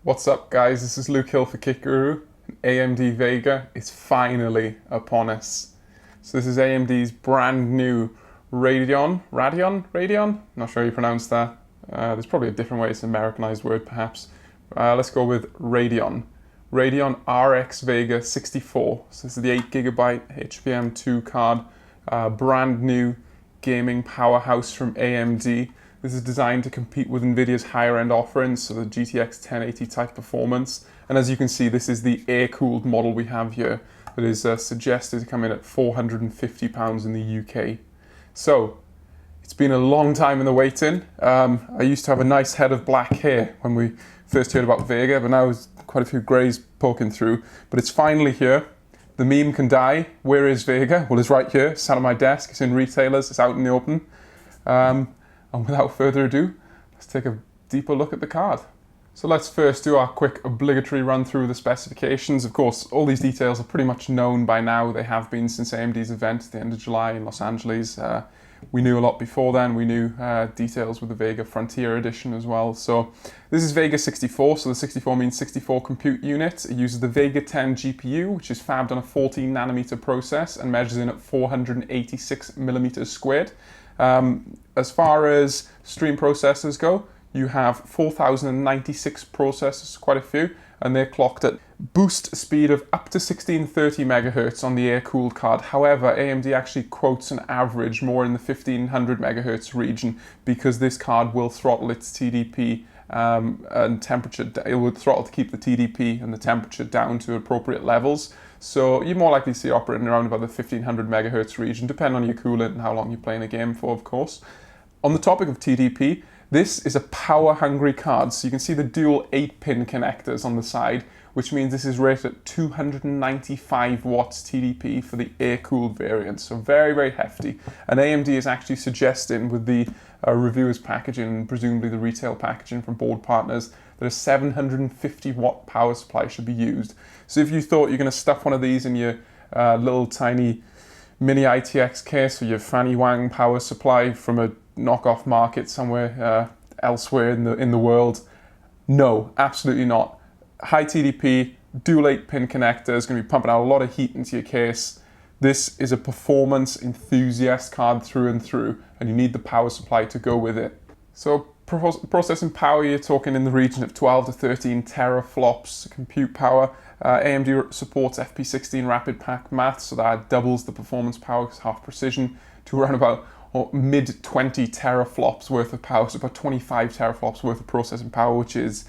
What's up guys, this is Luke Hill for KitGuru. AMD Vega is finally upon us. So this is AMD's brand new Radeon? Not sure how you pronounce that. There's probably a different way, it's an Americanized word perhaps. Let's go with Radeon. Radeon RX Vega 64. So this is the 8GB HBM2 card. Brand new gaming powerhouse from AMD. This is designed to compete with NVIDIA's higher end offerings, so the GTX 1080 type performance. And as you can see, this is the air-cooled model we have here that is suggested to come in at £450 in the UK. So, it's been a long time in the waiting. I used to have a nice head of black hair when we first heard about Vega, but now there's quite a few greys poking through. But it's finally here. The meme can die. Where is Vega? Well, it's right here. It's sat on my desk. It's in retailers. It's out in the open. And without further ado, let's take a deeper look at the card. So let's first do our quick obligatory run through the specifications. Of course, all these details are pretty much known by now. They have been since AMD's event at the end of July in Los Angeles. We knew a lot before then. We knew details with the Vega Frontier Edition as well. So this is Vega 64. So the 64 means 64 compute units. It uses the Vega 10 GPU, which is fabbed on a 14 nanometer process and measures in at 486 millimeters squared. As far as stream processors go, you have 4,096 processors, quite a few, and they're clocked at boost speed of up to 1630 megahertz on the air-cooled card. However, AMD actually quotes an average more in the 1500 megahertz region because this card will throttle its TDP and temperature. It will throttle to keep the TDP and the temperature down to appropriate levels. So you're more likely to see operating around about the 1500 megahertz region, depending on your coolant and how long you're playing a game for, of course. On the topic of TDP, this is a power-hungry card. So you can see the dual 8-pin connectors on the side, which means this is rated at 295 watts TDP for the air-cooled variant. So very, very hefty. And AMD is actually suggesting with the reviewers packaging and presumably the retail packaging from board partners that a 750 watt power supply should be used. So if you thought you're going to stuff one of these in your little tiny mini ITX case or your Fanny Wang power supply from a knockoff market somewhere elsewhere in the world, no, absolutely not. High TDP, dual 8-pin connector is going to be pumping out a lot of heat into your case. This is a performance enthusiast card through and through, and you need the power supply to go with it. So processing power, you're talking in the region of 12 to 13 teraflops compute power. AMD supports FP16 rapid pack math, so that doubles the performance power, it's half precision, to around about mid 20 teraflops worth of power, so about 25 teraflops worth of processing power, which is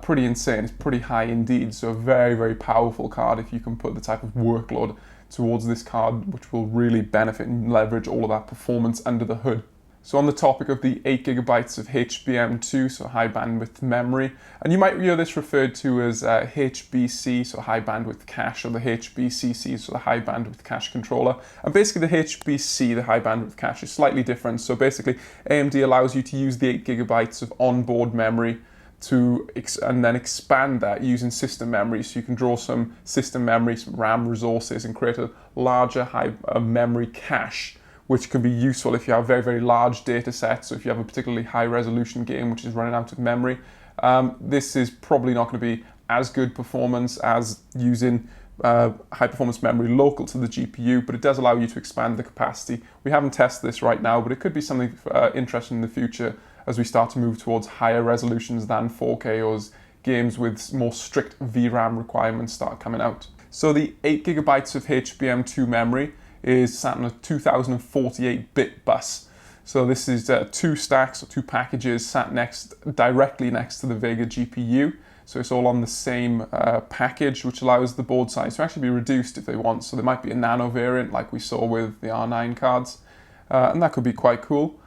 pretty insane. It's pretty high indeed, so a very, very powerful card if you can put the type of workload towards this card, which will really benefit and leverage all of that performance under the hood. So on the topic of the 8GB of HBM2, so high bandwidth memory, and you might hear this referred to as HBC, so high bandwidth cache, or the HBCC, so the high bandwidth cache controller. And basically the HBC, the high bandwidth cache, is slightly different. So basically AMD allows you to use the 8GB of onboard memory and then expand that using system memory. So you can draw some system memory, some RAM resources, and create a larger high memory cache, which can be useful if you have very, very large data sets. So if you have a particularly high resolution game which is running out of memory, this is probably not going to be as good performance as using high performance memory local to the GPU, but it does allow you to expand the capacity. We haven't tested this right now, but it could be something interesting in the future as we start to move towards higher resolutions than 4K, or as games with more strict VRAM requirements start coming out. So the 8GB of HBM2 memory is sat on a 2048-bit bus. So this is two stacks or two packages sat directly next to the Vega GPU. So it's all on the same package, which allows the board size to actually be reduced if they want. So there might be a nano variant like we saw with the R9 cards, and that could be quite cool.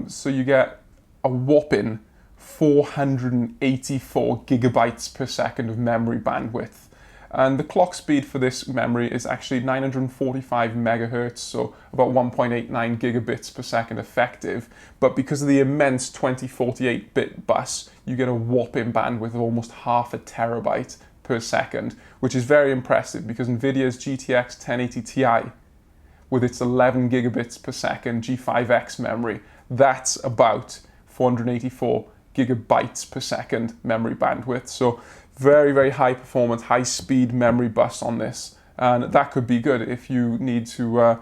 So you get a whopping 484 gigabytes per second of memory bandwidth. And the clock speed for this memory is actually 945 megahertz, so about 1.89 gigabits per second effective. But because of the immense 2048-bit bus, you get a whopping bandwidth of almost half a terabyte per second, which is very impressive because NVIDIA's GTX 1080 Ti, with its 11 gigabits per second G5X memory, that's about 484 gigabytes per second memory bandwidth. So very, very high performance, high speed memory bus on this. And that could be good if you need to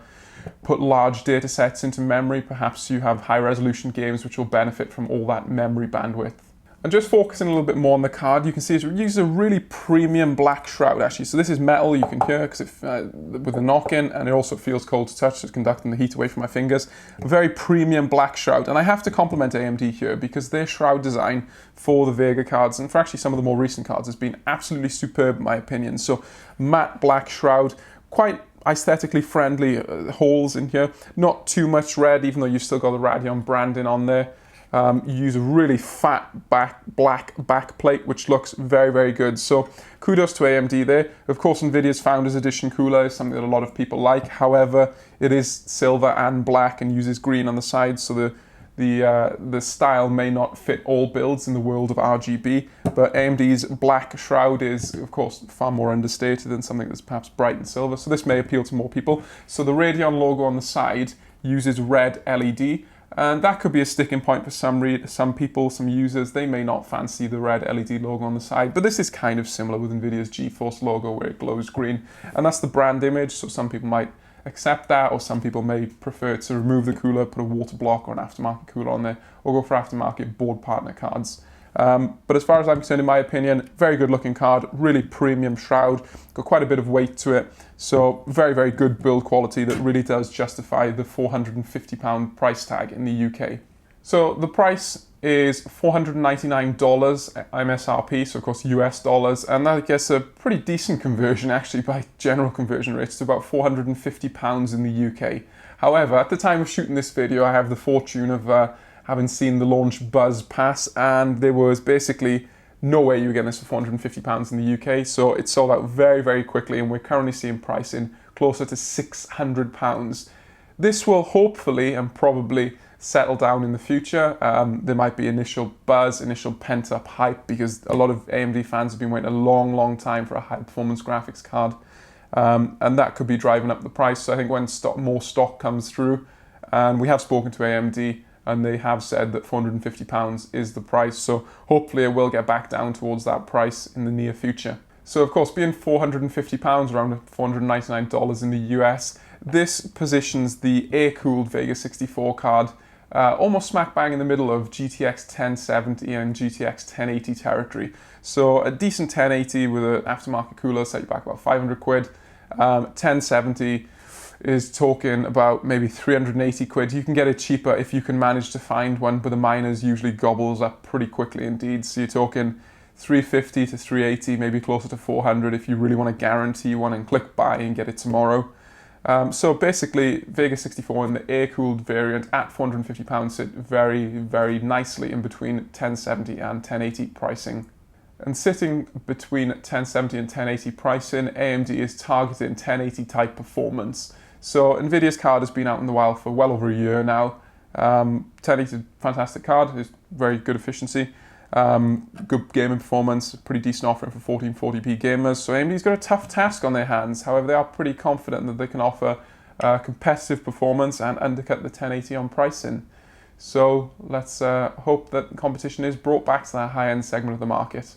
put large data sets into memory. Perhaps you have high resolution games which will benefit from all that memory bandwidth. And just focusing a little bit more on the card, you can see it uses a really premium black shroud actually. So this is metal, you can hear, because with the knock-in, and it also feels cold to touch, so it's conducting the heat away from my fingers. A very premium black shroud, and I have to compliment AMD here because their shroud design for the Vega cards, and for actually some of the more recent cards, has been absolutely superb in my opinion. So matte black shroud, quite aesthetically friendly holes in here, not too much red, even though you've still got the Radeon branding on there. You use a really fat black back plate, which looks very, very good. So kudos to AMD there. Of course, NVIDIA's Founders Edition cooler is something that a lot of people like. However, it is silver and black and uses green on the sides, so the style may not fit all builds in the world of RGB. But AMD's black shroud is, of course, far more understated than something that's perhaps bright and silver. So this may appeal to more people. So the Radeon logo on the side uses red LED. And that could be a sticking point for some people, some users. They may not fancy the red LED logo on the side, but this is kind of similar with NVIDIA's GeForce logo where it glows green. And that's the brand image, so some people might accept that, or some people may prefer to remove the cooler, put a water block or an aftermarket cooler on there, or go for aftermarket board partner cards. But as far as I'm concerned, in my opinion, very good looking card, really premium shroud, got quite a bit of weight to it. So very, very good build quality that really does justify the £450 price tag in the UK. So the price is $499 MSRP, so of course US dollars, and that gets a pretty decent conversion actually by general conversion rates to about £450 in the UK. However, at the time of shooting this video, I have the fortune of having seen the launch buzz pass, and there was basically no way you were getting this for £450 in the UK, so it sold out very, very quickly, and we're currently seeing pricing closer to £600. This will hopefully and probably settle down in the future. There might be initial buzz, initial pent-up hype, because a lot of AMD fans have been waiting a long, long time for a high-performance graphics card, and that could be driving up the price. So I think when more stock comes through, and we have spoken to AMD, and they have said that £450 is the price. So hopefully it will get back down towards that price in the near future. So of course, being £450, around $499 in the US, this positions the air-cooled Vega 64 card almost smack bang in the middle of GTX 1070 and GTX 1080 territory. So a decent 1080 with an aftermarket cooler set you back about 500 quid. 1070 is talking about maybe 380 quid. You can get it cheaper if you can manage to find one, but the miners usually gobbles up pretty quickly indeed. So you're talking 350 to 380, maybe closer to 400 if you really want to guarantee one and click buy and get it tomorrow. So basically, Vega 64 in the air-cooled variant at £450 sit very, very nicely in between 1070 and 1080 pricing. And sitting between 1070 and 1080 pricing, AMD is targeting 1080 type performance. So NVIDIA's card has been out in the wild for well over a year now. 1080, fantastic card, is very good efficiency, good gaming performance, pretty decent offering for 1440p gamers. So AMD's got a tough task on their hands. However, they are pretty confident that they can offer competitive performance and undercut the 1080 on pricing. So let's hope that competition is brought back to that high-end segment of the market.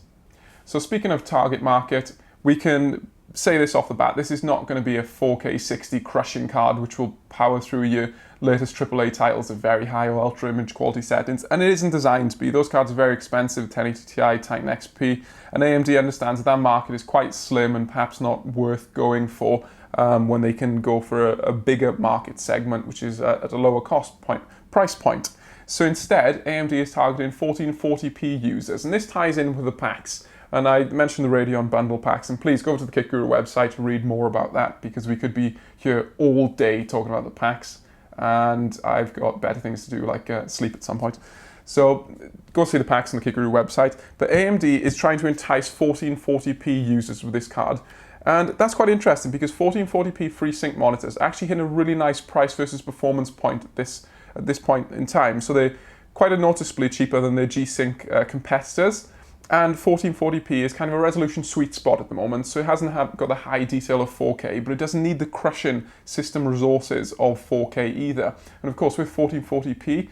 So speaking of target market, we can say this off the bat, this is not going to be a 4K 60 crushing card which will power through your latest AAA titles at very high or ultra image quality settings, and it isn't designed to be. Those cards are very expensive, 1080 Ti, Titan XP, and AMD understands that market is quite slim and perhaps not worth going for when they can go for a bigger market segment which is at a lower price point. So instead, AMD is targeting 1440p users, and this ties in with the packs. And I mentioned the Radeon bundle packs, and please go to the KitGuru website to read more about that, because we could be here all day talking about the packs, and I've got better things to do, like sleep at some point. So go see the packs on the KitGuru website. But AMD is trying to entice 1440p users with this card, and that's quite interesting because 1440p FreeSync monitors actually hit a really nice price versus performance point at this point in time. So they're quite noticeably cheaper than their G-Sync competitors. And 1440p is kind of a resolution sweet spot at the moment, so it hasn't got the high detail of 4K, but it doesn't need the crushing system resources of 4K either. And of course, with 1440p,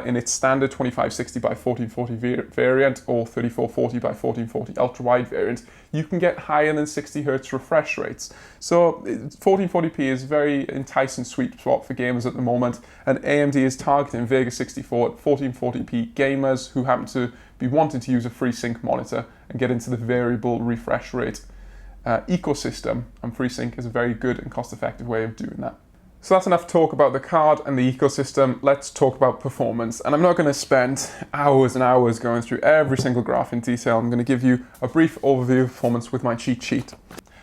in its standard 2560 by 1440 variant or 3440 by 1440 ultra wide variant, you can get higher than 60 Hz refresh rates. So 1440p is a very enticing sweet spot for gamers at the moment, and AMD is targeting Vega 64 at 1440p gamers who happen to be wanting to use a FreeSync monitor and get into the variable refresh rate ecosystem, and FreeSync is a very good and cost-effective way of doing that. So that's enough talk about the card and the ecosystem. Let's talk about performance. And I'm not going to spend hours and hours going through every single graph in detail. I'm going to give you a brief overview of performance with my cheat sheet.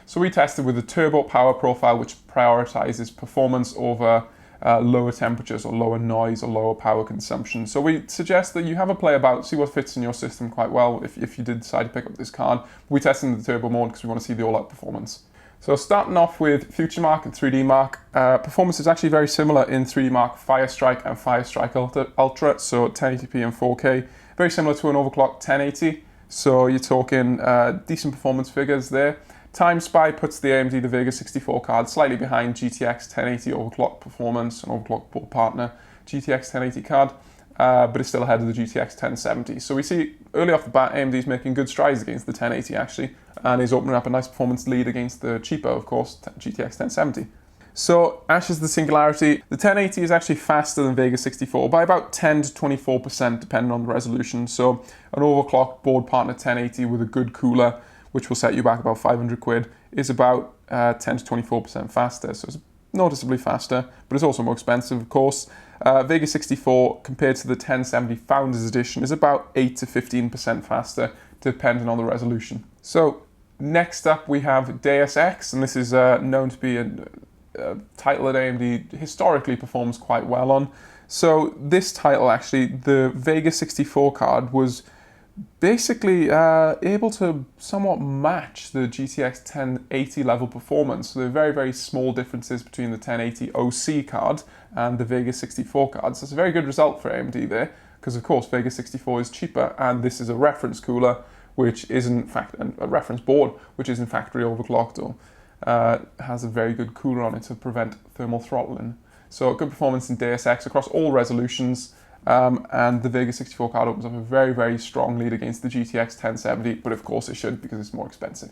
So we tested with a turbo power profile, which prioritizes performance over lower temperatures or lower noise or lower power consumption. So we suggest that you have a play about, see what fits in your system quite well if you did decide to pick up this card. We tested in the turbo mode because we want to see the all-out performance. So starting off with FutureMark and 3D Mark, performance is actually very similar in 3D Mark Firestrike and Firestrike Ultra, so 1080p and 4K. Very similar to an overclocked 1080, so you're talking decent performance figures there. Time Spy puts the AMD Vega 64 card slightly behind GTX 1080 overclock performance, an overclock board partner GTX 1080 card, but it's still ahead of the GTX 1070. So we see early off the bat AMD is making good strides against the 1080 actually, and is opening up a nice performance lead against the cheaper, of course, GTX 1070. So Ashes the Singularity, the 1080 is actually faster than Vega 64 by about 10 to 24% depending on the resolution. So an overclocked board partner 1080 with a good cooler, which will set you back about 500 quid, is about 10 to 24% faster. So it's noticeably faster, but it's also more expensive, of course. Vega 64 compared to the 1070 Founders Edition is about 8 to 15% faster, depending on the resolution. So next up we have Deus Ex, and this is known to be a title that AMD historically performs quite well on. So this title actually, the Vega 64 card was basically able to somewhat match the GTX 1080 level performance. So there are very, very small differences between the 1080 OC card and the Vega 64 card. So it's a very good result for AMD there, because of course Vega 64 is cheaper, and this is a reference cooler, which isn't a reference board, which isn't factory overclocked or has a very good cooler on it to prevent thermal throttling. So good performance in Deus Ex across all resolutions. And the Vega 64 card opens up a very, very strong lead against the GTX 1070, but of course it should because it's more expensive.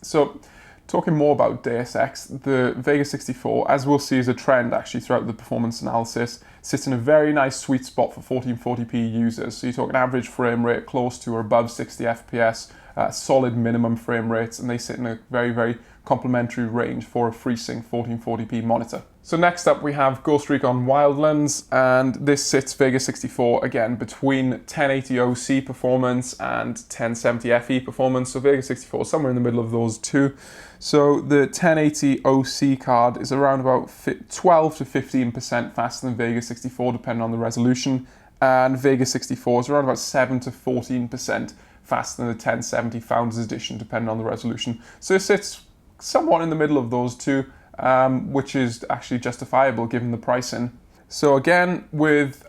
So talking more about Deus Ex, the Vega 64, as we'll see as a trend actually throughout the performance analysis, sits in a very nice sweet spot for 1440p users. So you're talking average frame rate close to or above 60 FPS, solid minimum frame rates, and they sit in a very, very complementary range for a FreeSync 1440p monitor. So next up we have Ghost Recon Wildlands, and this sits Vega 64 again between 1080 OC performance and 1070 FE performance. So Vega 64 is somewhere in the middle of those two. So the 1080 OC card is around about 12 to 15% faster than Vega 64 depending on the resolution, and Vega 64 is around about 7 to 14% faster than the 1070 Founders Edition depending on the resolution. So it sits somewhat in the middle of those two, which is actually justifiable given the pricing. So again,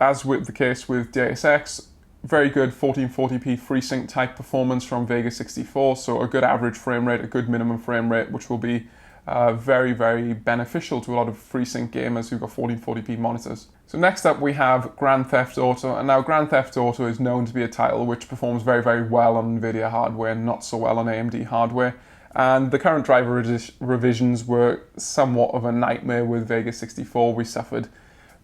as with the case with Deus Ex, very good 1440p FreeSync type performance from Vega 64, so a good average frame rate, a good minimum frame rate, which will be very, very beneficial to a lot of FreeSync gamers who've got 1440p monitors. So next up we have Grand Theft Auto, and now Grand Theft Auto is known to be a title which performs very, very well on NVIDIA hardware, not so well on AMD hardware. And the current driver revisions were somewhat of a nightmare with Vega 64. We suffered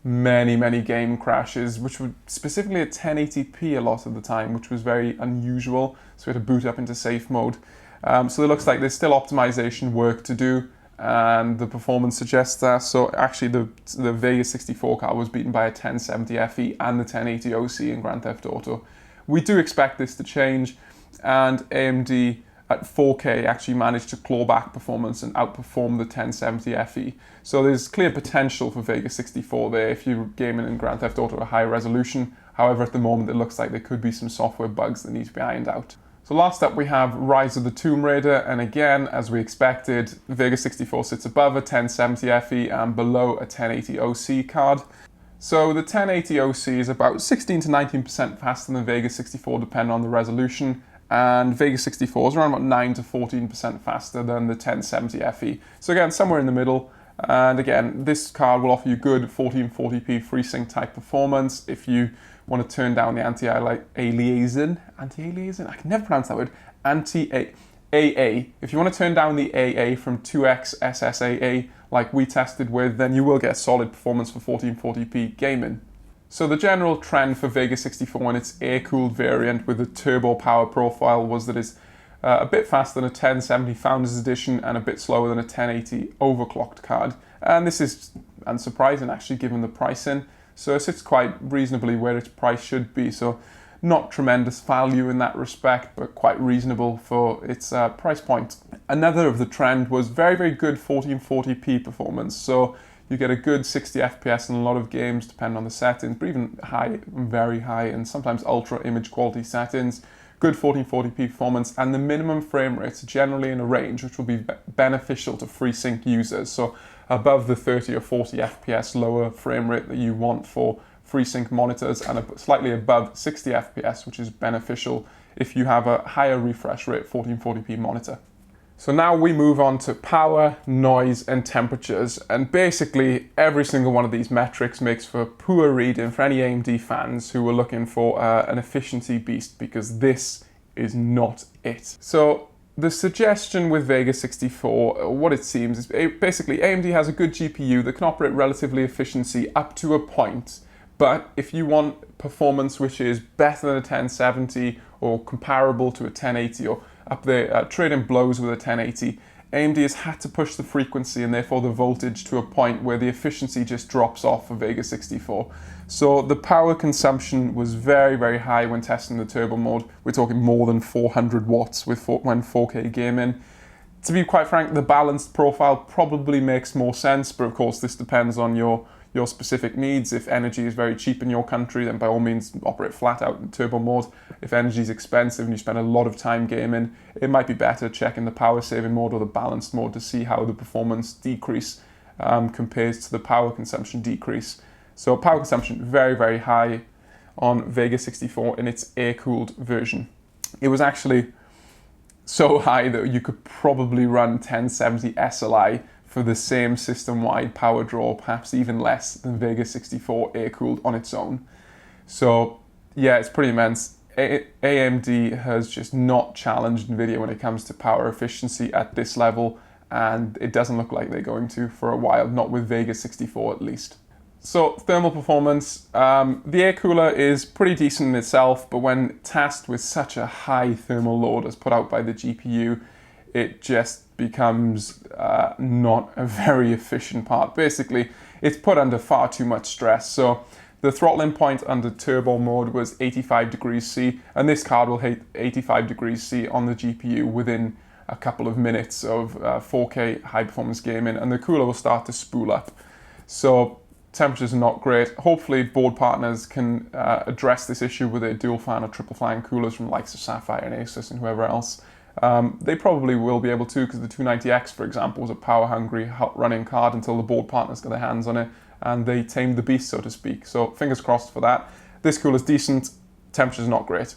many, many game crashes, which were specifically at 1080p a lot of the time, which was very unusual. So we had to boot up into safe mode. So it looks like there's still optimization work to do, and the performance suggests that. So actually the Vega 64 card was beaten by a 1070 FE and the 1080 OC in Grand Theft Auto. We do expect this to change, and AMD at 4K actually managed to claw back performance and outperform the 1070 FE. So there's clear potential for Vega 64 there if you're gaming in Grand Theft Auto at a high resolution. However, at the moment it looks like there could be some software bugs that need to be ironed out. So last up we have Rise of the Tomb Raider, and again, as we expected, Vega 64 sits above a 1070 FE and below a 1080 OC card. So the 1080 OC is about 16 to 19% faster than Vega 64 depending on the resolution, and Vega 64 is around about 9 to 14% faster than the 1070 FE. So again, somewhere in the middle, And again, this card will offer you good 1440p FreeSync type performance. If you want to turn down the anti-aliasing, I can never pronounce that word, anti-AA. If you want to turn down the AA from 2x SSAA like we tested with, then you will get solid performance for 1440p gaming. So the general trend for Vega 64 in its air-cooled variant with the turbo power profile was that it's a bit faster than a 1070 Founders Edition and a bit slower than a 1080 overclocked card. And this is unsurprising actually given the pricing. So it sits quite reasonably where its price should be. So not tremendous value in that respect, but quite reasonable for its price point. Another of the trend was very, very good 1440p performance. So you get a good 60 FPS in a lot of games, depending on the settings, but even high, very high, and sometimes ultra image quality settings. Good 1440p performance, and the minimum frame rates are generally in a range which will be beneficial to FreeSync users. So above the 30 or 40 FPS lower frame rate that you want for FreeSync monitors, and slightly above 60 FPS, which is beneficial if you have a higher refresh rate 1440p monitor. So now we move on to power, noise, and temperatures, and basically every single one of these metrics makes for poor reading for any AMD fans who are looking for an efficiency beast, because this is not it. So the suggestion with Vega 64, what it seems, is basically AMD has a good GPU that can operate relatively efficiency up to a point, but if you want performance which is better than a 1070 or comparable to a 1080 or up there, trading blows with a 1080, AMD has had to push the frequency and therefore the voltage to a point where the efficiency just drops off for Vega 64. So the power consumption was very, very high when testing the turbo mode. We're talking more than 400 watts when 4K gaming. To be quite frank, the balanced profile probably makes more sense, but of course this depends on your specific needs. If energy is very cheap in your country, then by all means operate flat out in turbo mode. If energy is expensive and you spend a lot of time gaming, it might be better checking the power saving mode or the balanced mode to see how the performance decrease compares to the power consumption decrease. So power consumption very, very high on Vega 64 in its air-cooled version. It was actually so high that you could probably run 1070 SLI for the same system-wide power draw, perhaps even less than Vega 64 air-cooled on its own. So yeah, it's pretty immense. AMD has just not challenged NVIDIA when it comes to power efficiency at this level, and it doesn't look like they're going to for a while, not with Vega 64 at least. So thermal performance, the air cooler is pretty decent in itself, but when tasked with such a high thermal load as put out by the GPU, it just becomes not a very efficient part. Basically, it's put under far too much stress. So the throttling point under turbo mode was 85 degrees C, and this card will hit 85 degrees C on the GPU within a couple of minutes of 4K high performance gaming, and the cooler will start to spool up. So temperatures are not great. Hopefully board partners can address this issue with their dual fan or triple fan coolers from the likes of Sapphire and Asus and whoever else. They probably will be able to, because the 290X, for example, was a power-hungry, hot-running card until the board partners got their hands on it, and they tamed the beast, so to speak. So fingers crossed for that. This cooler's decent, temperature's not great.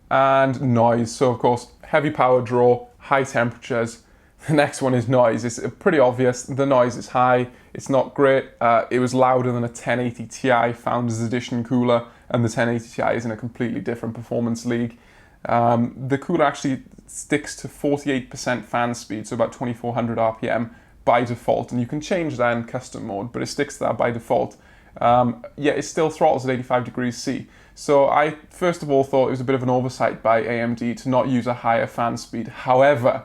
And noise. So of course, heavy power draw, high temperatures. The next one is noise. It's pretty obvious. The noise is high. It's not great. It was louder than a 1080 Ti Founders Edition cooler, and the 1080 Ti is in a completely different performance league. The cooler actually sticks to 48% fan speed, so about 2400 RPM by default, and you can change that in custom mode, but it sticks to that by default. It still throttles at 85 degrees C. So I first of all thought it was a bit of an oversight by AMD to not use a higher fan speed. However,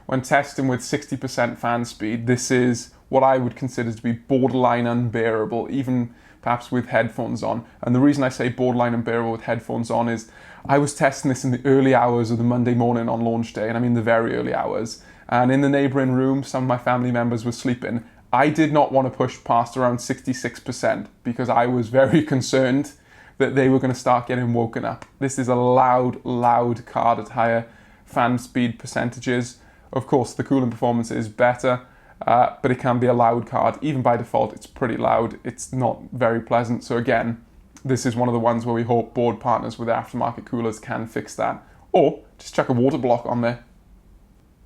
when testing with 60% fan speed, this is what I would consider to be borderline unbearable, even perhaps with headphones on. And the reason I say borderline unbearable with headphones on is I was testing this in the early hours of the Monday morning on launch day, and I mean the very early hours. And in the neighboring room, some of my family members were sleeping. I did not want to push past around 66% because I was very concerned that they were going to start getting woken up. This is a loud card at higher fan speed percentages. Of course, the cooling performance is better, but it can be a loud card. Even by default, it's pretty loud. It's not very pleasant. So again, this is one of the ones where we hope board partners with aftermarket coolers can fix that. Or just chuck a water block on there.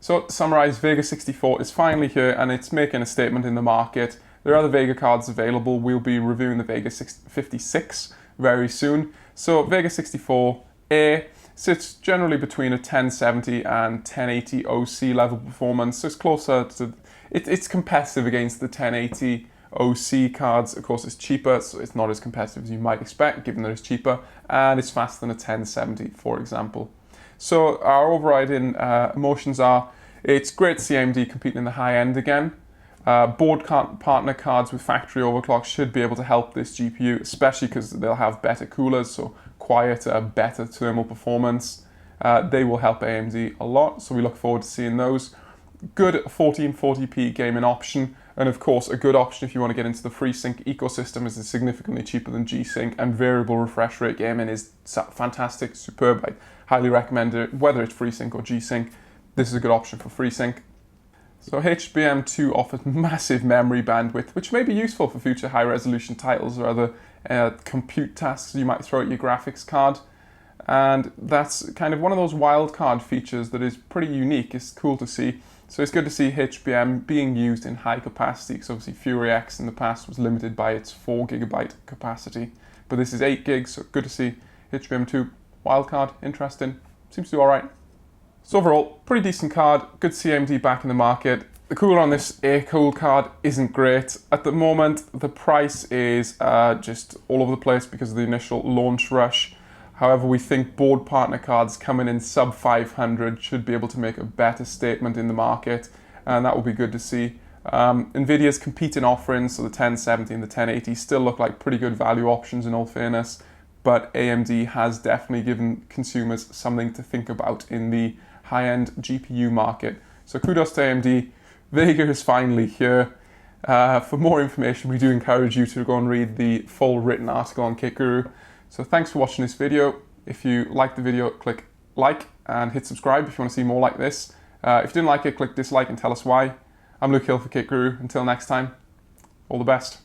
So to summarize, Vega 64 is finally here and it's making a statement in the market. There are other Vega cards available. We'll be reviewing the Vega 56 very soon. So Vega 64A sits generally between a 1070 and 1080 OC level performance. So it's closer to, it's competitive against the 1080 OC cards. Of course, it's cheaper, so it's not as competitive as you might expect, given that it's cheaper, and it's faster than a 1070, for example. So our overriding emotions are, it's great to see AMD competing in the high end again. Board partner cards with factory overclock should be able to help this GPU, especially because they'll have better coolers, so quieter, better thermal performance. They will help AMD a lot, so we look forward to seeing those. Good 1440p gaming option, and of course a good option if you want to get into the FreeSync ecosystem, as it's significantly cheaper than G-Sync, and variable refresh rate gaming is fantastic, superb. I highly recommend it, whether it's FreeSync or G-Sync. This is a good option for FreeSync. So HBM2 offers massive memory bandwidth, which may be useful for future high-resolution titles or other compute tasks you might throw at your graphics card. And that's kind of one of those wildcard features that is pretty unique. It's cool to see. So it's good to see HBM being used in high capacity, because obviously Fury X in the past was limited by its 4 GB capacity. But this is 8 gigs, so good to see HBM2 wildcard, interesting, seems to do all right. So overall, pretty decent card, good to see AMD back in the market. The cooler on this air-cooled card isn't great. At the moment, the price is just all over the place because of the initial launch rush. However, we think board partner cards coming in sub 500 should be able to make a better statement in the market, and that will be good to see. Nvidia's competing offerings, so the 1070 and the 1080, still look like pretty good value options in all fairness, but AMD has definitely given consumers something to think about in the high-end GPU market. So kudos to AMD. Vega is finally here. For more information, we do encourage you to go and read the full written article on KitGuru. So thanks for watching this video. If you liked the video, click like and hit subscribe if you want to see more like this. If you didn't like it, click dislike and tell us why. I'm Luke Hill for KitGuru. Until next time, all the best.